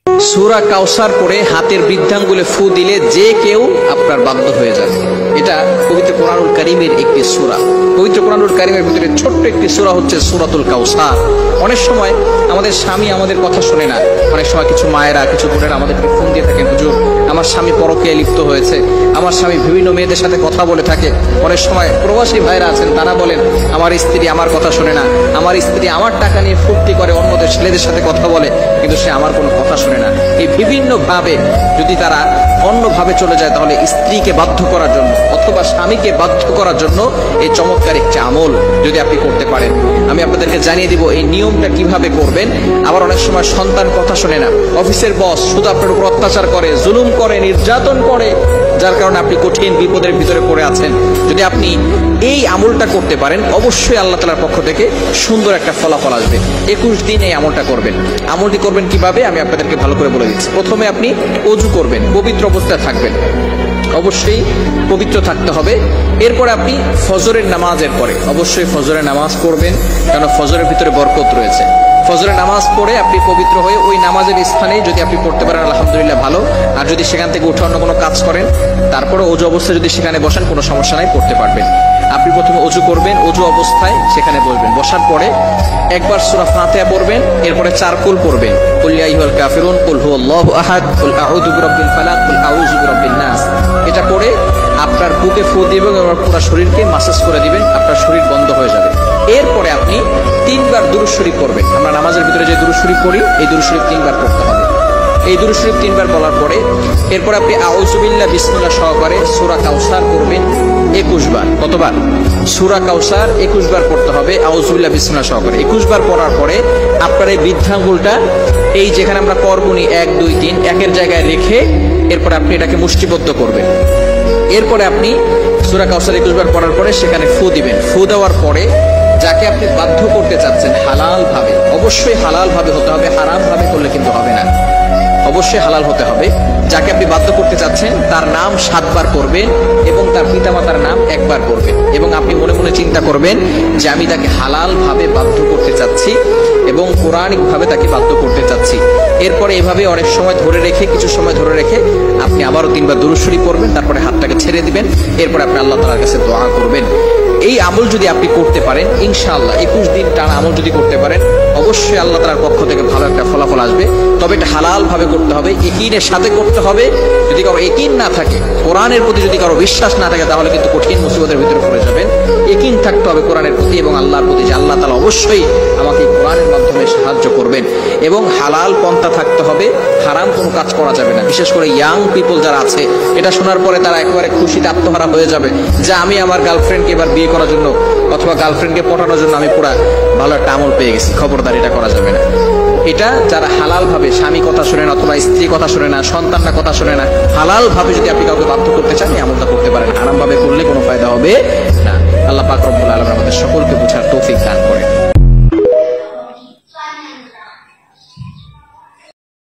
সূরা কাউসার পড়ে হাতের বৃদ্ধাঙ্গুলে ফু দিলে যে কেউ আপনার বাধ্য হয়ে যাবে। এটা পবিত্র কোরআনুল কারীমের একটি সূরা। পবিত্র কোরআনুল কারীমের ভিতরে ছোট্ট একটি সূরা হচ্ছে সূরাতুল কাউসার। অনেক সময় আমাদের স্বামী আমাদের কথা শোনে না। অনেক সময় কিছু মায়েরা, কিছু বোনেরা আমাদেরকে ফোন দিয়ে থাকেন, হুজুর আমার স্বামী পরকীয়ায় লিপ্ত হয়েছে, আমার স্বামী বিভিন্ন মেয়েদের সাথে কথা বলে থাকে। অনেক সময় প্রবাসী ভাইরা আছেন, তারা বলেন আমার স্ত্রী আমার কথা শোনে না, আমার স্ত্রী আমার টাকা নিয়ে ফুর্তি করে অন্যদের ছেলেদের সাথে কথা বলে, কিন্তু সে আমার কোনো কথা শোনে না। এই বিভিন্ন ভাবে যদি তারা অন্যভাবে চলে যায়, তাহলে স্ত্রীকে বাধ্য করার জন্য অথবা স্বামীকে বাধ্য করার জন্য এই চমৎকার একটি আমল যদি আপনি করতে পারেন, আমি আপনাদেরকে জানিয়ে দিব এই নিয়মটা কিভাবে করবেন। আবার অনেক সময় সন্তান কথা শোনে না, অফিসের বস শুধু আপনার উপর অত্যাচার করে, জুলুম করে, নির্যাতন করে, যার কারণে আপনি কঠিন বিপদের ভিতরে পড়ে আছেন। যদি আপনি এই আমলটা করতে পারেন, অবশ্যই আল্লাহ তাআলার পক্ষ থেকে সুন্দর একটা ফলাফল আসবে। 21 দিন এই আমলটা করবেন। আমলটি করবেন কিভাবে আমি আপনাদেরকে ভালো করে বলে দিচ্ছি। প্রথমে আপনি ওযু করবেন, পবিত্র অবস্থায় থাকবেন, অবশ্যই পবিত্র থাকতে হবে। এরপরে আপনি ফজরের নামাজের পরে অবশ্যই ফজরের নামাজ পড়বেন, কারণ ফজরের ভিতরে বরকত রয়েছে। ফজরের নামাজ পড়ে আপনি পবিত্র হয়ে ওই নামাজের স্থানে যদি আপনি পড়তে পারেন আলহামদুলিল্লাহ ভালো। আর যদি সেখান থেকে উঠে অন্য কোনো কাজ করেন, তারপরে ওযু অবস্থায় যদি সেখানে বসেন, কোনো সমস্যা নাই, পড়তে পারবেন। আপনি প্রথমে ওযু করবেন, ওযু অবস্থায় সেখানে বসবেন, বসার পরে একবার সূরা ফাতিহা পড়বেন, এরপরে 4 কুল পড়বেন, কুল ইয়া আইয়ুহাল কাফিরুন, কুল হুয়াল্লাহু আহাদ, কুল আউযু বিরাব্বিল ফালাক, কুল আউযু বিরাব্বিন নাস। এটা পড়ে আপনার বুকে ফু দিবেন এবং পুরো শরীরকে মাসাজ করে দিবেন, আপনার শরীর বন্ধ হয়ে যাবে। এরপরে আপনি 3 বার দুরূদ শরীফ পড়বেন। আমরা নামাজের ভিতরে যে দুরূদ শরীফ পড়ি, এই দুরূদ শরীফ 3 বার পড়তে হবে। এই দুরূদ শরীফ 3 বার বলার পরে এরপর আপনি আউযু বিল্লাহ বিসমিল্লাহ সহকারে সূরা কাউসার পড়বেন 21 বার। কতবার? সূরা কাউসার 21 বার পড়তে হবে আউযু বিল্লাহ বিসমিল্লাহ সহকারে। 21 বার পড়ার পরে আপনার এই বৃদ্ধাঙ্গুলটা এই যেখানে আমরা করবনি 1 2 3 একের জায়গায় রেখে এরপর আপনি এটাকে মুষ্টিবদ্ধ করবেন। এরপরে আপনি সূরা কাউসার 21 বার পড়ার পরে সেখানে ফু দিবেন। ফু দেওয়ার পরে যাকে আপনি বাধ্য করতে চাচ্ছেন হালাল ভাবে, অবশ্যই হালাল ভাবে হতে হবে, হারাম ভাবে করলে কিন্তু হবে না, অবশ্যই হালাল হতে হবে। যাকে আপনি বাধ্য করতে চাচ্ছেন তার নাম 7 বার করবেন এবং তার পিতামাতার নাম 1 বার করবেন, এবং আপনি মনে মনে চিন্তা করবেন যে আমি তাকে হালাল ভাবে বাধ্য করতে চাচ্ছি এবং কোরআনিক ভাবে তাকে বাধ্য করতে চাচ্ছি। এরপরে এভাবে অনেক সময় ধরে রেখে, কিছু সময় ধরে রেখে আপনি আবারও 3 বার দুরূদ শরীফ পড়বেন, তারপরে হাতটাকে ছেড়ে দিবেন। এরপরে আপনি আল্লাহ তাআলার কাছে দোয়া করবেন। এই আমল যদি আপনি করতে পারেন ইনশাআল্লাহ 21 দিন টানা আমল যদি করতে পারেন, অবশ্যই আল্লাহ তাআলার পক্ষ থেকে ভালো একটা ফলাফল আসবে। তবে এটা হালাল ভাবে করতে হবে, ইয়াকিনের সাথে করতে হবে। যদি কারো ইয়াকিন না থাকে, কোরআনের প্রতি যদি কারো বিশ্বাস না থাকে, তাহলে কিন্তু কঠিন মুসিবতের ভিতরে পড়ে যাবেন। ইয়াকিন থাকতে হবে কোরআনের প্রতি এবং আল্লাহর প্রতি, যে আল্লাহ তাআলা অবশ্যই আমাকে কোরআনের মাধ্যমে সাহায্য করবেন। এবং হালাল পন্থা থাকতে হবে, হারাম কোনো কাজ করা যাবে না। বিশেষ করে ইয়াং পিপল যারা আছে, এটা শোনার পরে তারা একেবারে খুশিতে আত্মহারা হয়ে যাবে যে আমি আমার গার্লফ্রেন্ডকে এবার বিয়ে করার জন্য অথবা গার্লফ্রেন্ডকে পটানোর জন্য আমি পুরা ভালো একটা আমল পেয়ে গেছি। খবরদার, এটা করা যাবে না। এটা যারা হালাল ভাবে, স্বামী কথা শোনে না অথবা স্ত্রী কথা শোনে না, সন্তানরা কথা শোনে না, হালাল ভাবে যদি আপনি কাউকে বাধ্য করতে চান এই আমলটা করতে পারেন। হারাম ভাবে করলে কোনো ফায়দা হবে না। আল্লাহ পাক রব্বুল আলামিন আমাদের সকলকে বোঝার তৌফিক দান করেন।